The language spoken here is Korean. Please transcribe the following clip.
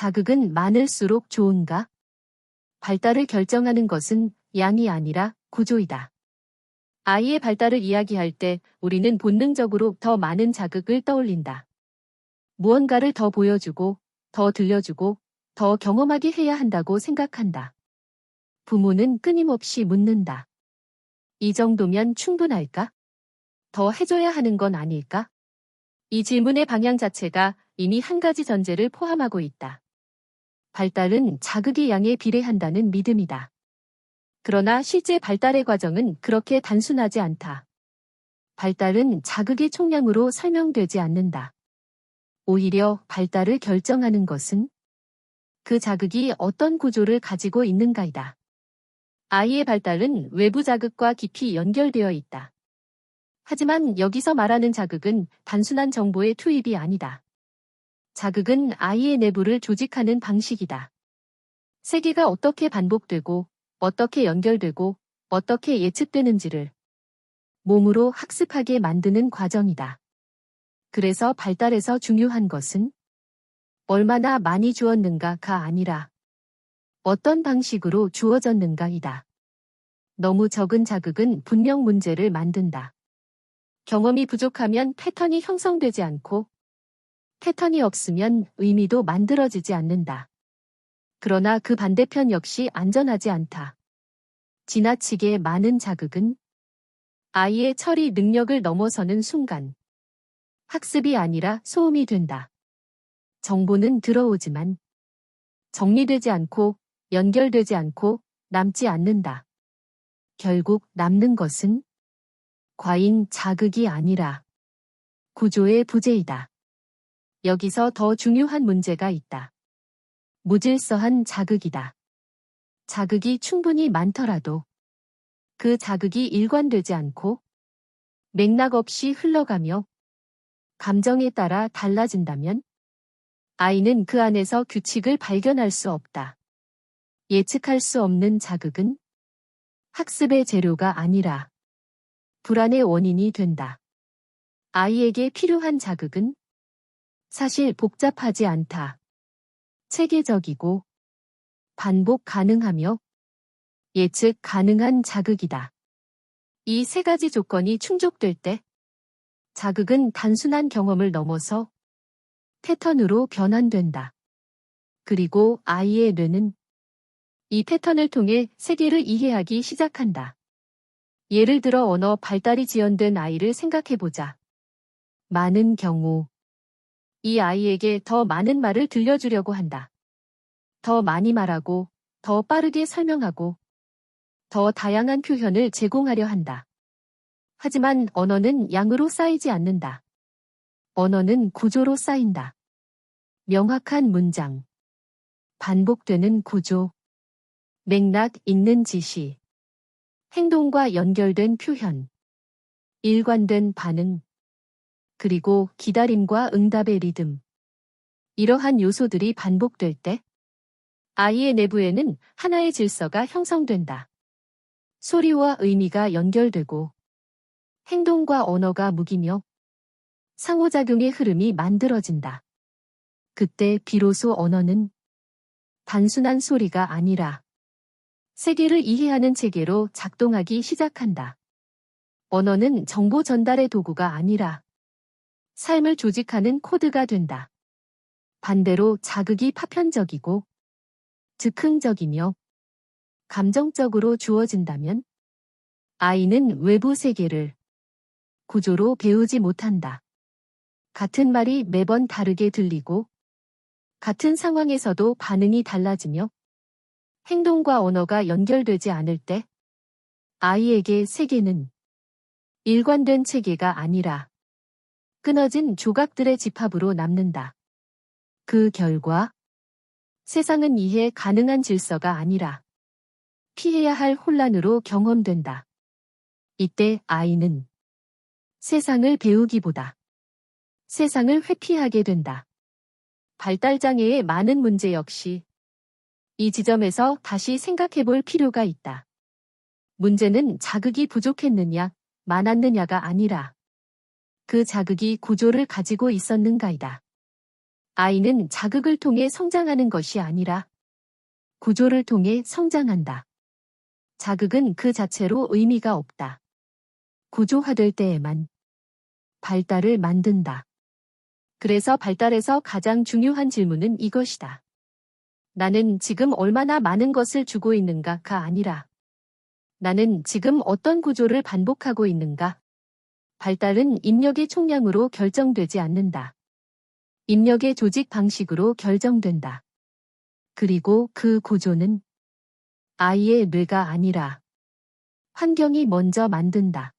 자극은 많을수록 좋은가? 발달을 결정하는 것은 양이 아니라 구조이다. 아이의 발달을 이야기할 때 우리는 본능적으로 더 많은 자극을 떠올린다. 무언가를 더 보여주고, 더 들려주고, 더 경험하게 해야 한다고 생각한다. 부모는 끊임없이 묻는다. 이 정도면 충분할까? 더 해줘야 하는 건 아닐까? 이 질문의 방향 자체가 이미 한 가지 전제를 포함하고 있다. 발달은 자극의 양에 비례한다는 믿음이다. 그러나 실제 발달의 과정은 그렇게 단순하지 않다. 발달은 자극의 총량으로 설명되지 않는다. 오히려 발달을 결정하는 것은 그 자극이 어떤 구조를 가지고 있는가이다. 아이의 발달은 외부 자극과 깊이 연결되어 있다. 하지만 여기서 말하는 자극은 단순한 정보의 투입이 아니다. 자극은 아이의 내부를 조직하는 방식이다. 세계가 어떻게 반복되고, 어떻게 연결되고, 어떻게 예측되는지를 몸으로 학습하게 만드는 과정이다. 그래서 발달에서 중요한 것은 얼마나 많이 주었는가가 아니라 어떤 방식으로 주어졌는가이다. 너무 적은 자극은 분명 문제를 만든다. 경험이 부족하면 패턴이 형성되지 않고 패턴이 없으면 의미도 만들어지지 않는다. 그러나 그 반대편 역시 안전하지 않다. 지나치게 많은 자극은 아이의 처리 능력을 넘어서는 순간 학습이 아니라 소음이 된다. 정보는 들어오지만 정리되지 않고 연결되지 않고 남지 않는다. 결국 남는 것은 과잉 자극이 아니라 구조의 부재이다. 여기서 더 중요한 문제가 있다. 무질서한 자극이다. 자극이 충분히 많더라도 그 자극이 일관되지 않고 맥락 없이 흘러가며 감정에 따라 달라진다면 아이는 그 안에서 규칙을 발견할 수 없다. 예측할 수 없는 자극은 학습의 재료가 아니라 불안의 원인이 된다. 아이에게 필요한 자극은 사실 복잡하지 않다. 체계적이고 반복 가능하며 예측 가능한 자극이다. 이 세 가지 조건이 충족될 때 자극은 단순한 경험을 넘어서 패턴으로 변환된다. 그리고 아이의 뇌는 이 패턴을 통해 세계를 이해하기 시작한다. 예를 들어 언어 발달이 지연된 아이를 생각해보자. 많은 경우 이 아이에게 더 많은 말을 들려주려고 한다. 더 많이 말하고, 더 빠르게 설명하고, 더 다양한 표현을 제공하려 한다. 하지만 언어는 양으로 쌓이지 않는다. 언어는 구조로 쌓인다. 명확한 문장, 반복되는 구조, 맥락 있는 지시, 행동과 연결된 표현, 일관된 반응, 그리고 기다림과 응답의 리듬. 이러한 요소들이 반복될 때 아이의 내부에는 하나의 질서가 형성된다. 소리와 의미가 연결되고 행동과 언어가 묵이며 상호작용의 흐름이 만들어진다. 그때 비로소 언어는 단순한 소리가 아니라 세계를 이해하는 체계로 작동하기 시작한다. 언어는 정보 전달의 도구가 아니라 삶을 조직하는 코드가 된다. 반대로 자극이 파편적이고 즉흥적이며 감정적으로 주어진다면 아이는 외부 세계를 구조로 배우지 못한다. 같은 말이 매번 다르게 들리고 같은 상황에서도 반응이 달라지며 행동과 언어가 연결되지 않을 때 아이에게 세계는 일관된 체계가 아니라 끊어진 조각들의 집합으로 남는다. 그 결과 세상은 이해 가능한 질서가 아니라 피해야 할 혼란으로 경험된다. 이때 아이는 세상을 배우기보다 세상을 회피하게 된다. 발달장애의 많은 문제 역시 이 지점에서 다시 생각해 볼 필요가 있다. 문제는 자극이 부족했느냐, 많았느냐가 아니라 그 자극이 구조를 가지고 있었는가이다. 아이는 자극을 통해 성장하는 것이 아니라 구조를 통해 성장한다. 자극은 그 자체로 의미가 없다. 구조화될 때에만 발달을 만든다. 그래서 발달에서 가장 중요한 질문은 이것이다. 나는 지금 얼마나 많은 것을 주고 있는가가 아니라 나는 지금 어떤 구조를 반복하고 있는가? 발달은 입력의 총량으로 결정되지 않는다. 입력의 조직 방식으로 결정된다. 그리고 그 구조는 아이의 뇌가 아니라 환경이 먼저 만든다.